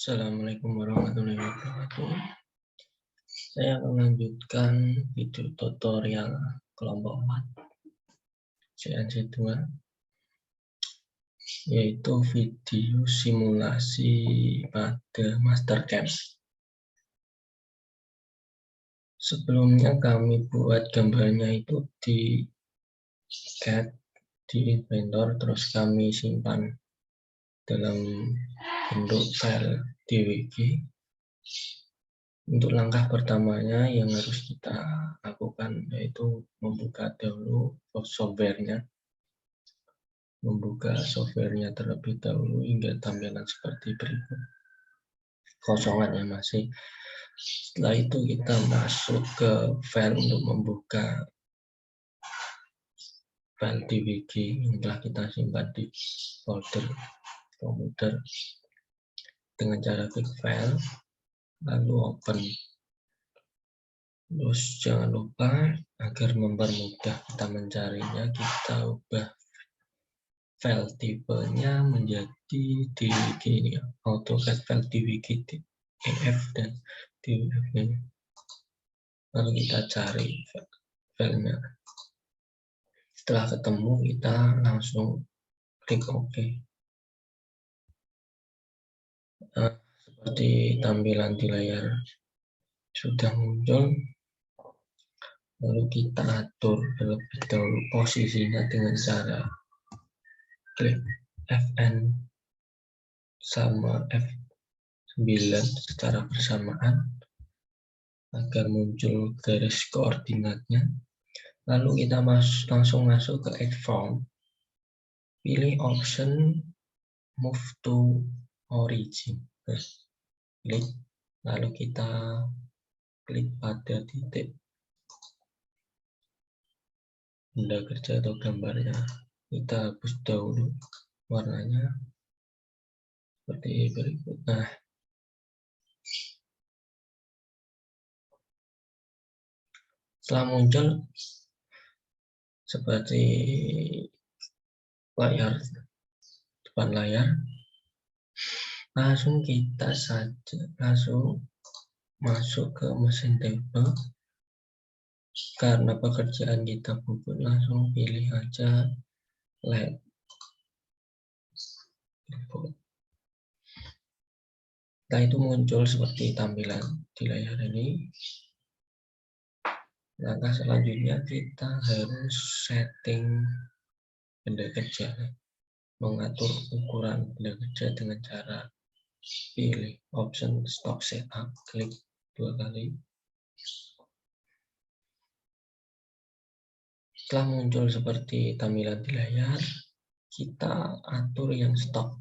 Assalamualaikum warahmatullahi wabarakatuh. Saya akan melanjutkan video tutorial kelompok 4 CNC2, yaitu video simulasi pada Mastercam. Sebelumnya kami buat gambarnya itu di CAD, di Inventor, terus kami simpan dalam bentuk file DWG. Untuk langkah pertamanya yang harus kita lakukan yaitu membuka dahulu softwarenya, terlebih dahulu hingga tampilan seperti berikut. Kosongan ya masih. Setelah itu kita masuk ke file untuk membuka file DWG yang telah kita simpan di folder komputer dengan cara klik file lalu open. Terus jangan lupa agar mempermudah kita mencarinya, kita ubah file tipenya menjadi DWG ini, AutoCAD file DWG EF dan DWG. Lalu kita cari filenya. Setelah ketemu kita langsung klik OK. Nah, seperti tampilan di layar sudah muncul. Lalu kita atur terlebih dahulu posisinya dengan cara klik Fn sama F9 secara bersamaan agar muncul garis koordinatnya. Lalu kita langsung masuk ke Add Form, pilih option Move to Origin, klik, lalu kita klik pada titik benda kerja atau gambarnya, kita hapus dahulu warnanya seperti berikut. Nah, setelah muncul seperti depan layar, langsung kita masuk ke mesin table. Karena pekerjaan kita bubut, langsung pilih aja LED. Setelah itu muncul seperti tampilan di layar ini. Langkah selanjutnya kita harus setting benda kerja, mengatur ukuran benda kerja dengan cara pilih option stock setup, klik 2 kali. Setelah muncul seperti tampilan di layar, kita atur yang stock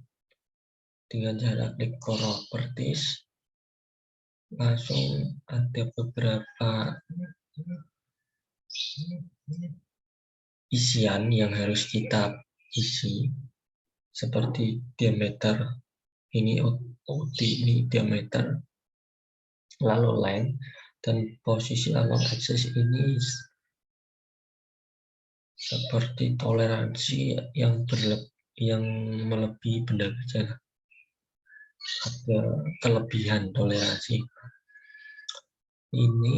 dengan cara klik properties. Langsung ada beberapa isian yang harus kita isi, seperti diameter, ini OD, ini diameter, lalu length, dan posisi along axis ini seperti toleransi yang melebihi benda kerja, ada kelebihan toleransi. Ini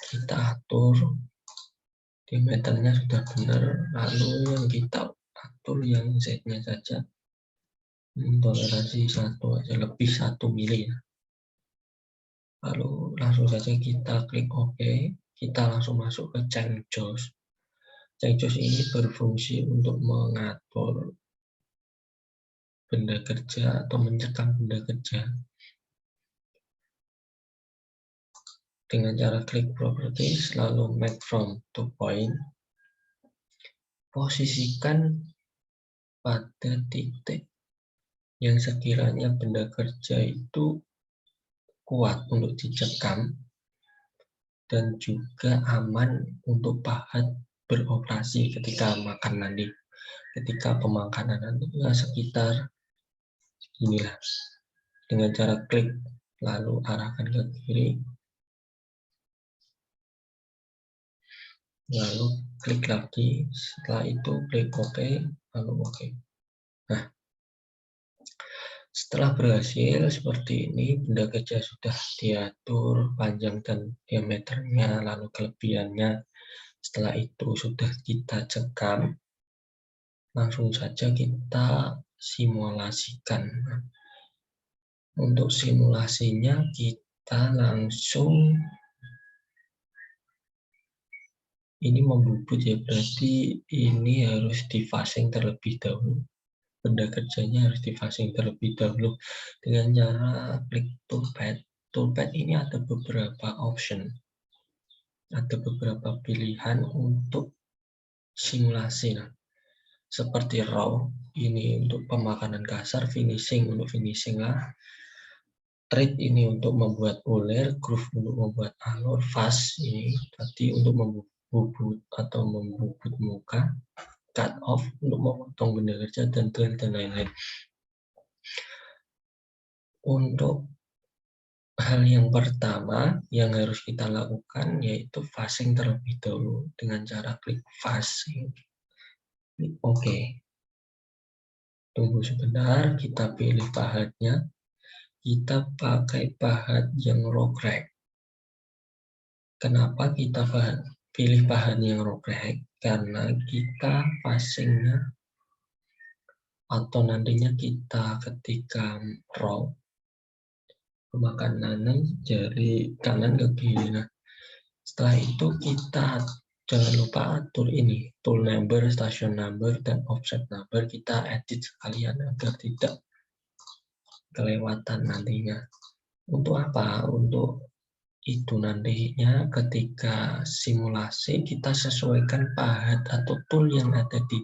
kita atur diameternya sudah benar, lalu yang kita atur yang Z-nya saja, toleransi 1 aja, lebih 1 mili ya. Lalu langsung saja kita klik OK, kita langsung masuk ke change JOS. Change JOS ini berfungsi untuk mengatur benda kerja atau mencekam benda kerja dengan cara klik properties, lalu make from to point, posisikan pada titik yang sekiranya benda kerja itu kuat untuk dicekam dan juga aman untuk pahat beroperasi ketika makan nanti, ketika pemakanan nanti, sekitar inilah. Dengan cara klik lalu arahkan ke kiri, lalu klik lagi, setelah itu klik OK, lalu OK. Nah, Setelah berhasil seperti ini, benda kerja sudah diatur panjang dan diameternya, lalu kelebihannya. Setelah itu sudah kita cekam, langsung saja kita simulasikan. Untuk simulasinya kita langsung, ini membubut ya, berarti ini harus di-phasing terlebih dahulu. Benda kerjanya harus di-phasing terlebih dahulu dengan cara klik toolpad. Toolpad ini ada beberapa option, ada beberapa pilihan untuk simulasi. Nah, seperti raw, ini untuk pemakanan kasar, finishing untuk finishing lah, treat ini untuk membuat ulir, groove untuk membuat alur, fast ini tadi untuk membubut atau membubut muka, cut off untuk memotong benda kerja, dan drill dan lain-lain. Untuk hal yang pertama yang harus kita lakukan yaitu phasing terlebih dahulu dengan cara klik phasing. Oke. Tunggu sebentar, kita pilih pahatnya. Kita pakai pahat yang rock rag. Kenapa kita pilih pahat yang rock rag? Karena kita phasingnya atau nantinya kita ketika raw pemakanan jari kanan ke kiri. Nah, setelah itu kita jangan lupa atur ini tool number, station number, dan offset number. Kita edit sekalian agar tidak kelewatan nantinya. Untuk apa? Untuk itu nantinya ketika simulasi kita sesuaikan pahat atau tool yang ada di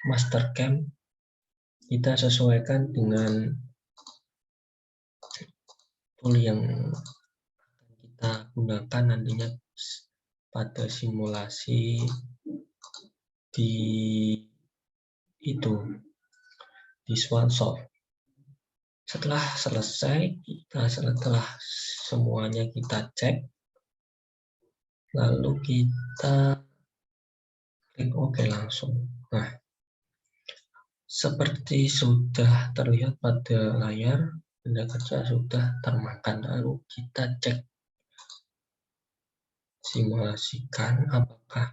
Mastercam, kita sesuaikan dengan tool yang kita gunakan nantinya pada simulasi di itu di SwanSoft. Setelah selesai, setelah semuanya kita cek, lalu kita klik OK langsung. Nah, seperti sudah terlihat pada layar, benda kerja sudah termakan. Lalu kita cek, simulasikan apakah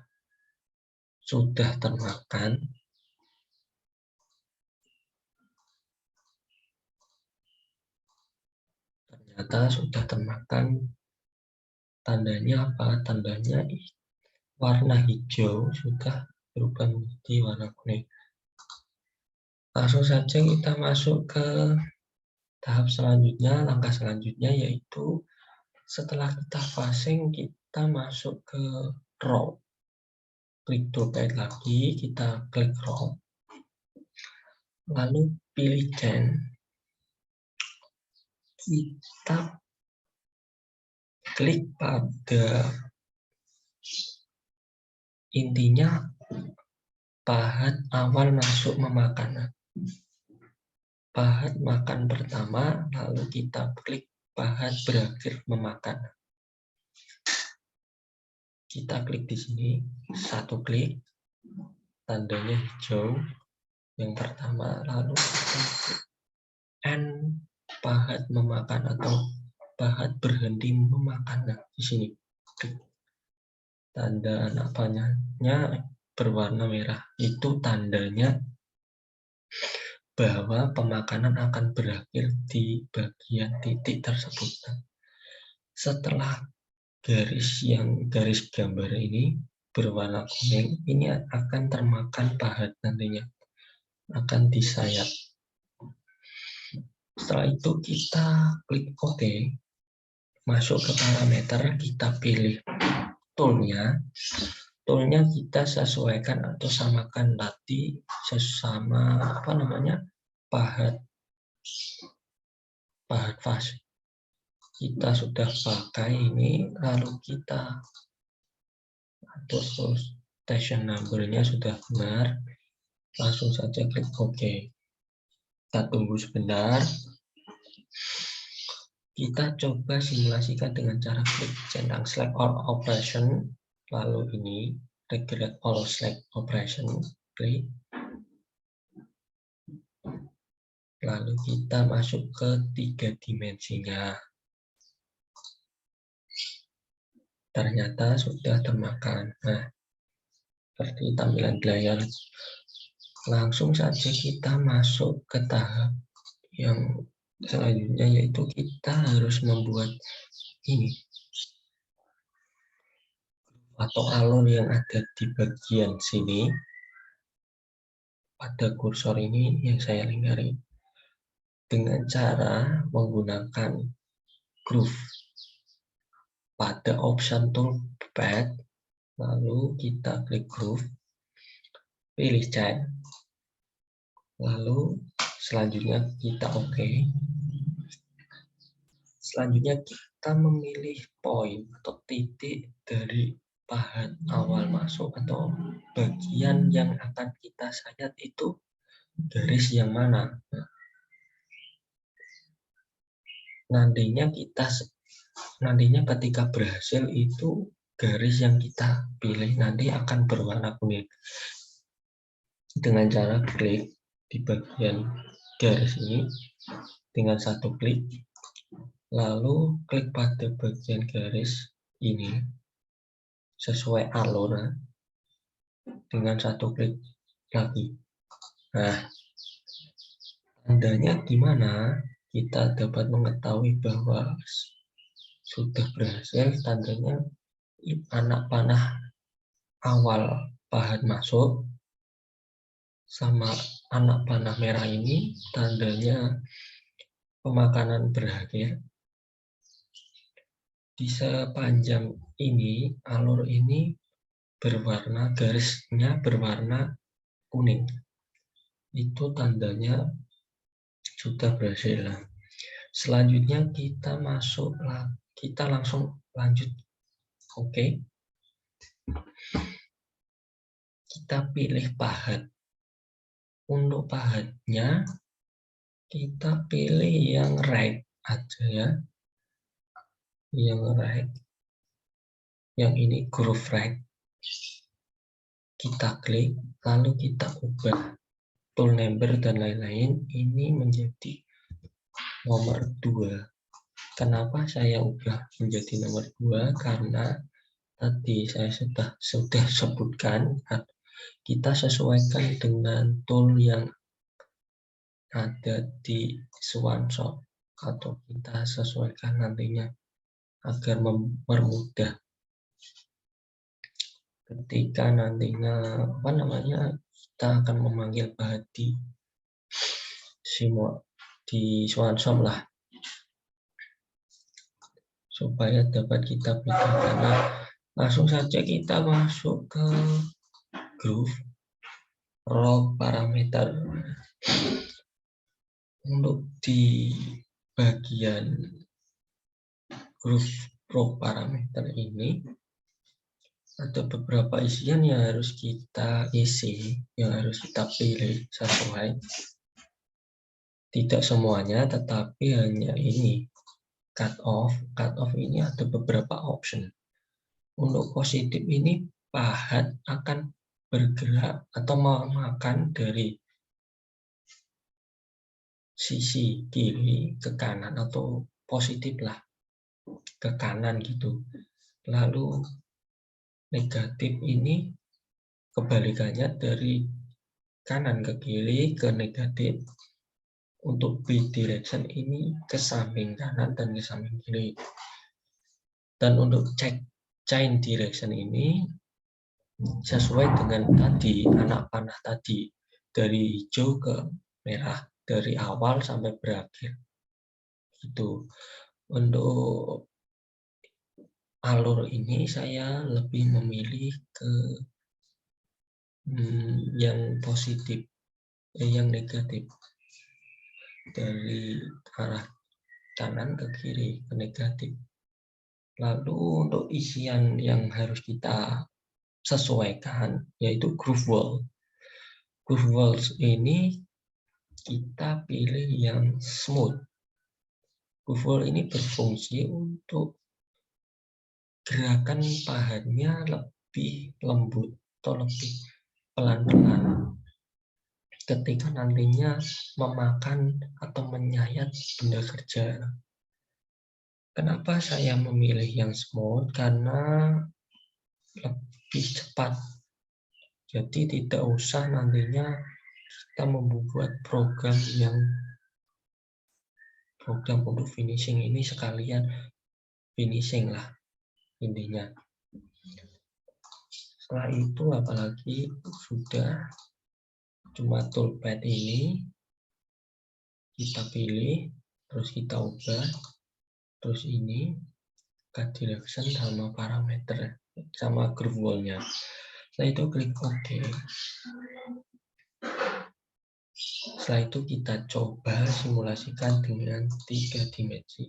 sudah termakan. Ternyata sudah termakan. Tandanya apa? Tandanya warna hijau sudah berubah menjadi warna kuning. Langsung saja kita masuk ke tahap selanjutnya, langkah selanjutnya yaitu setelah kita phasing, kita masuk ke raw. Klik toolpad lagi, kita klik raw. Lalu pilih chain. Kita klik pada intinya pahat awal masuk memakan. Pahat makan pertama, lalu kita klik pahat berakhir memakan. Kita klik di sini, satu klik, tandanya hijau, yang pertama, lalu kita klik N pahat memakan atau pahat berhenti memakan. Nah, di sini klik tanda apanya berwarna merah, itu tandanya bahwa pemakanan akan berakhir di bagian titik tersebut. Setelah garis gambar ini berwarna kuning, ini akan termakan pahat nantinya, akan disayat. Setelah itu kita klik OK, masuk ke parameter, kita pilih toolnya. Toolnya kita sesuaikan atau samakan tadi sesama pahat fase. Kita sudah pakai ini, lalu kita atur station number-nya sudah benar, langsung saja klik OK. Kita tunggu sebentar. Kita coba simulasikan dengan cara klik centang select all operation, lalu ini regulate all select operation, klik. Lalu kita masuk ke 3 dimensinya. Ternyata sudah termakan. Nah, seperti tampilan di layar. Langsung saja kita masuk ke tahap yang selanjutnya, yaitu kita harus membuat ini atau alur yang ada di bagian sini pada kursor ini yang saya lingkari dengan cara menggunakan groove pada option toolpad. Lalu kita klik groove, pilih cat, lalu selanjutnya kita OK. Selanjutnya kita memilih poin atau titik dari pahat awal masuk atau bagian yang akan kita sayat itu garis yang mana. Nantinya ketika berhasil itu garis yang kita pilih nanti akan berwarna kuning. Dengan cara klik di bagian garis ini dengan satu klik, lalu klik pada bagian garis ini sesuai alur dengan satu klik lagi. Nah, tandanya gimana kita dapat mengetahui bahwa sudah berhasil? Tandanya anak panah awal pahat masuk sama anak panah merah ini tandanya pemakanan berakhir. Di sepanjang ini, alur ini berwarna, garisnya berwarna kuning. Itu tandanya sudah berhasil. Selanjutnya kita langsung lanjut. Oke. Kita pilih pahat. Untuk pahatnya kita pilih yang right aja ya. Yang right. Yang ini groove right. Kita klik, lalu kita ubah tool number dan lain-lain. Ini menjadi nomor 2. Kenapa saya ubah menjadi nomor 2? Karena tadi saya sudah sebutkan, kita sesuaikan dengan tool yang ada di SwanShop, atau kita sesuaikan nantinya agar mempermudah ketika nantinya kita akan memanggil pahat di SwanShop lah, supaya dapat kita bedakan. Nah, langsung saja kita masuk ke groove raw parameter. Untuk di bagian groove raw parameter ini ada beberapa isian yang harus kita isi, yang harus kita pilih sesuai. Tidak semuanya, tetapi hanya ini cut off. Cut off ini ada beberapa option. Untuk positif ini pahat akan bergerak atau memakan dari sisi kiri ke kanan, atau positif lah ke kanan gitu. Lalu negatif ini kebalikannya, dari kanan ke kiri ke negatif. Untuk bidirection ini ke samping kanan dan ke samping kiri. Dan untuk chain direction ini sesuai dengan tadi, anak panah tadi, dari hijau ke merah, dari awal sampai berakhir. Gitu. Untuk alur ini saya lebih memilih ke yang positif, yang negatif, dari arah kanan ke kiri ke negatif. Lalu untuk isian yang harus kita sesuaikan yaitu groove wall. Groove walls ini kita pilih yang smooth. Groove wall ini berfungsi untuk gerakan pahatnya lebih lembut atau lebih pelan-pelan. ketika nantinya memakan atau menyayat benda kerja. Kenapa saya memilih yang smooth? Karena lebih cepat. Jadi tidak usah nantinya kita membuat program untuk finishing ini sekalian finishing lah intinya. Setelah itu apalagi sudah cuma toolpad ini kita pilih, terus kita ubah, terus ini cut direction sama parameter sama groove wall-nya. Setelah itu klik OK. Setelah itu kita coba simulasikan dengan 3 dimensi.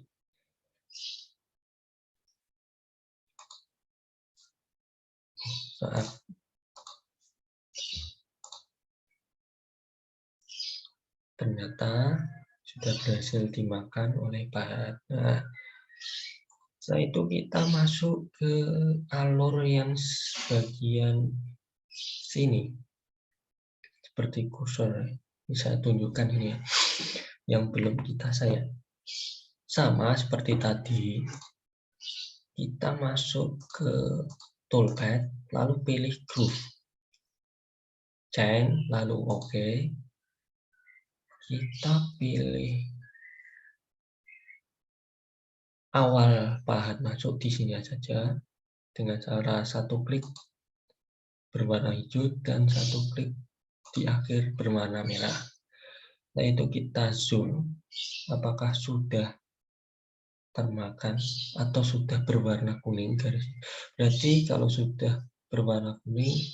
Saat ternyata sudah berhasil dimakan oleh pahat. Nah, setelah itu kita masuk ke alur yang bagian sini. Seperti kursor. Bisa tunjukkan ini ya. Yang belum kita sayang. Sama seperti tadi. Kita masuk ke toolpad, lalu pilih groove. Change, lalu OK. Kita pilih awal pahat masuk di sini saja dengan cara satu klik berwarna hijau dan satu klik di akhir berwarna merah. Nah itu kita zoom apakah sudah termakan atau sudah berwarna kuning garis. Berarti kalau sudah berwarna kuning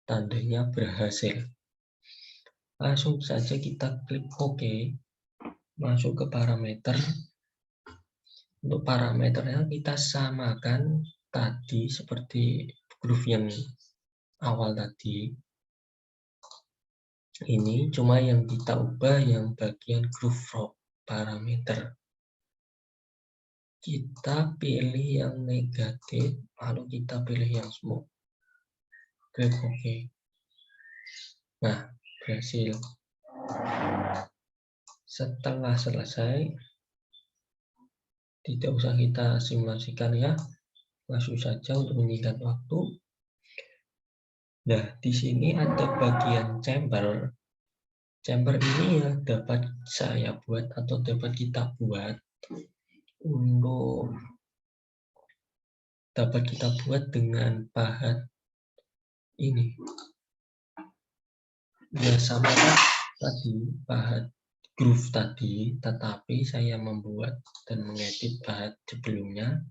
tandanya berhasil. Langsung saja kita klik OK, masuk ke parameter. Untuk parameternya kita samakan tadi seperti groove yang awal tadi. Ini cuma yang kita ubah yang bagian groove frog parameter. Kita pilih yang negatif, lalu kita pilih yang smooth. Klik OK. Nah, berhasil. Setelah selesai, tidak usah kita simulasikan ya, langsung saja untuk menyingkat waktu. Nah, di sini ada bagian chamber. Chamber ini yang dapat saya buat atau dapat kita buat dengan pahat ini. Ya sama tadi pahat groove tadi, tetapi saya membuat dan mengedit pahat sebelumnya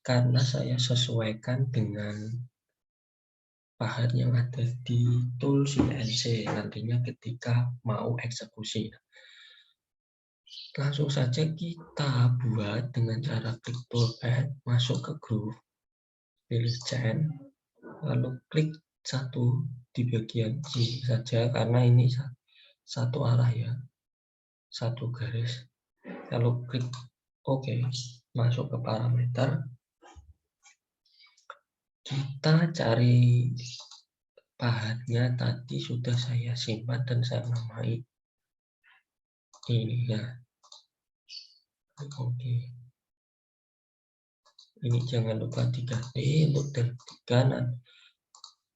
karena saya sesuaikan dengan pahat yang ada di tool CNC nantinya ketika mau eksekusi. Langsung saja kita buat dengan cara klik toolpad, masuk ke groove, pilih chain, lalu klik satu di bagian sini saja karena ini satu arah ya, satu garis. Lalu klik OK, masuk ke parameter. Kita cari pahatnya tadi sudah saya simpan dan saya namai ini ya. Oke. Ini jangan lupa diganti untuk dihentikan.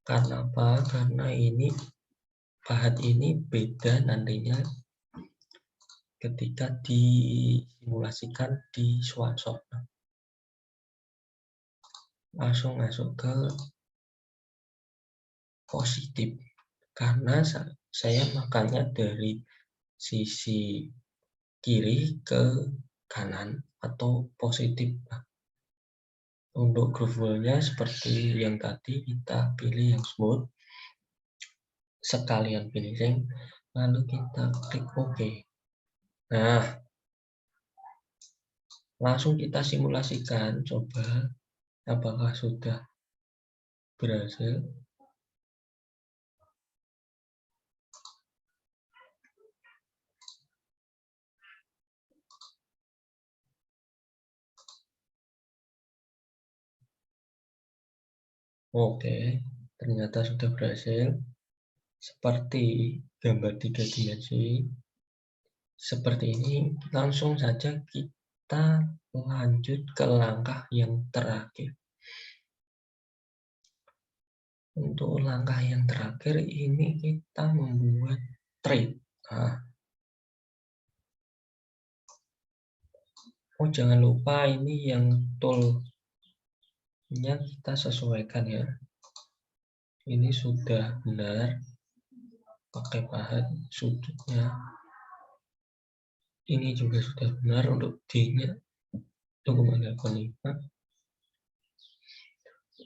Karena apa? Karena ini pahat ini beda nantinya ketika disimulasikan di SwanSoft. Langsung masuk ke positif karena saya makannya dari sisi kiri ke kanan atau positif. Untuk groove wall-nya seperti yang tadi kita pilih yang smooth sekalian finishing, lalu kita klik OK. Nah, langsung kita simulasikan, coba apakah sudah berhasil. Oke, ternyata sudah berhasil. seperti gambar 3 dimensi seperti ini. Langsung saja kita lanjut ke langkah yang terakhir. Untuk langkah yang terakhir ini kita membuat trade. Nah, jangan lupa ini yang toolnya kita sesuaikan ya. Ini sudah benar pakai pahat sudutnya. Ini juga sudah benar untuk D-nya. Tunggu mana konifat.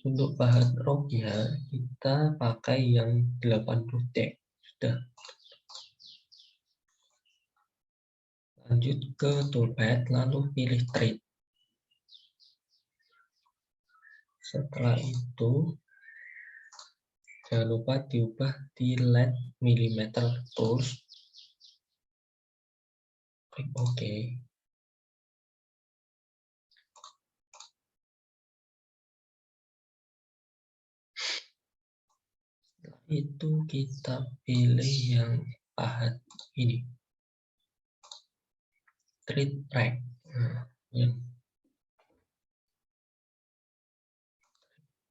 Untuk pahat roknya kita pakai yang 80 D. Sudah. Lanjut ke toolpad, lalu pilih trade. Setelah itu jangan lupa diubah di LED millimeter tools. Klik OK. Setelah itu kita pilih yang pahat ini. Trade track. Nah, yang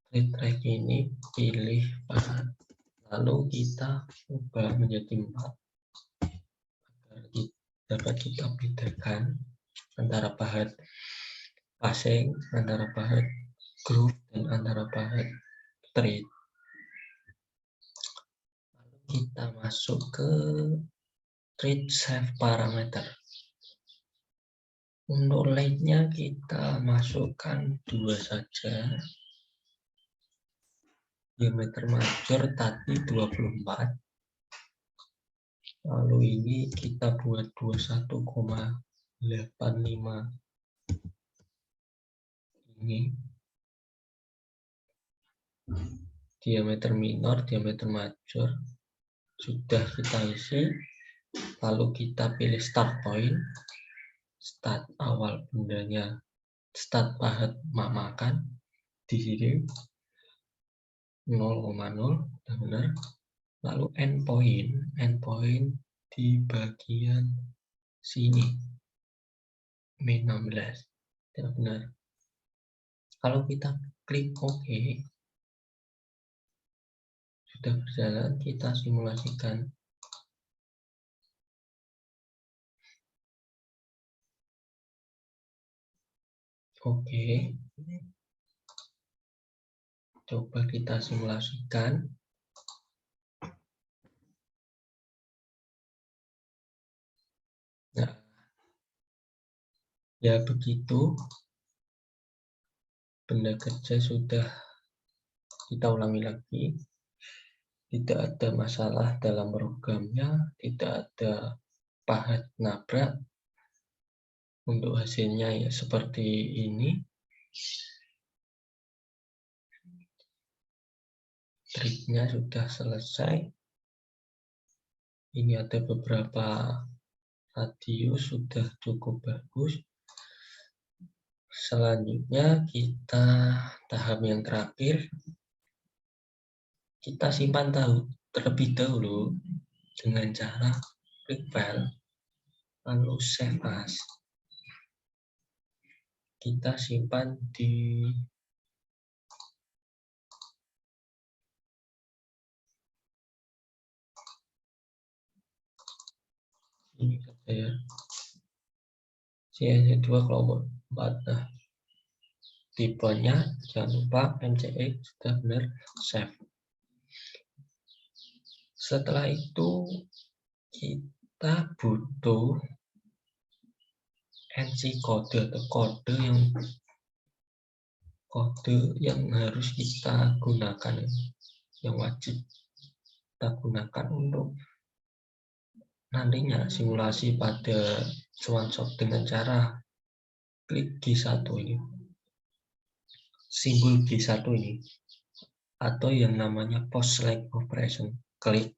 trade track ini pilih pahat. Lalu kita ubah menjadi 4 agar dapat kita bedakan antara pahat passing, antara pahat groove, dan antara pahat trade. Lalu kita masuk ke trade shape parameter. Untuk light-nya kita masukkan 2 saja. Diameter major tadi 24. Lalu ini kita buat 21,85. Ini diameter minor, diameter major sudah kita isi. Lalu kita pilih start point, start awal bendanya, start pahat mamakan di sini 0,0, benar. Lalu endpoint di bagian sini min 16, tidak benar. Kalau kita klik OK, sudah berjalan. Kita simulasikan. Oke, coba kita simulasikan. Nah, ya begitu. Benda kerja sudah kita ulangi lagi. Tidak ada masalah dalam programnya, tidak ada pahat nabrak. Untuk hasilnya ya seperti ini. Triknya sudah selesai. Ini ada beberapa radius sudah cukup bagus. Selanjutnya kita tahap yang terakhir. Kita simpan terlebih dahulu dengan cara klik file, lalu save as. Kita simpan di ini saja ya. CNC2 kelompok 4. Nah, tipenya jangan lupa MCX sudah benar, save. Setelah itu kita butuh NC kode atau kode yang harus kita gunakan, yang wajib kita gunakan untuk nantinya simulasi pada SwanSoft dengan cara klik G1 ini, simbol G1 ini, atau yang namanya post select operation. Klik,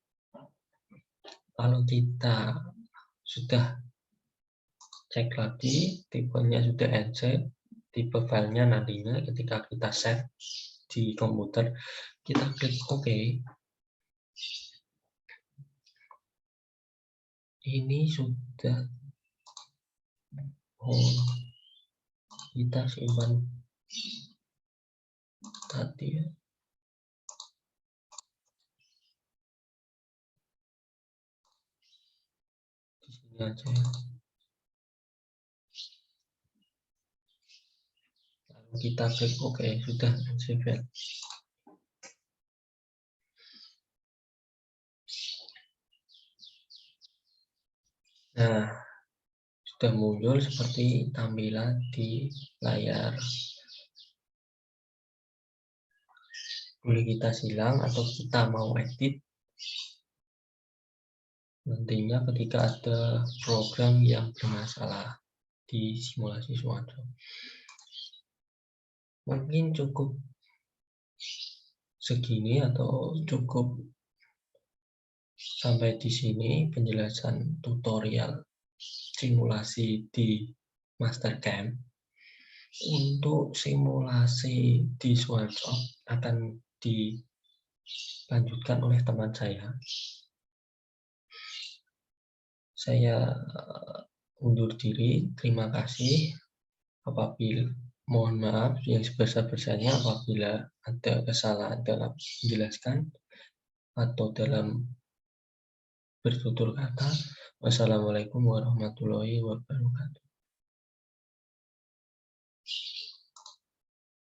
lalu kita sudah cek lagi, tipenya sudah NC, tipe filenya nantinya ketika kita save di komputer, kita klik OK. Ini sudah kita simpan tadi ya. Di sini aja ya. Lalu kita klik OK, sudah save. Nah, sudah muncul seperti tampilan di layar. Boleh kita silang atau kita mau edit nantinya ketika ada program yang bermasalah di simulasi suatu. Mungkin cukup segini atau cukup sampai di sini penjelasan tutorial simulasi di Mastercam. Untuk simulasi di SwordShop akan dilanjutkan oleh teman saya. Saya undur diri. Terima kasih. Mohon maaf yang sebesar-besarnya apabila ada kesalahan dalam menjelaskan atau dalam bertutur kata. Wassalamualaikum warahmatullahi wabarakatuh.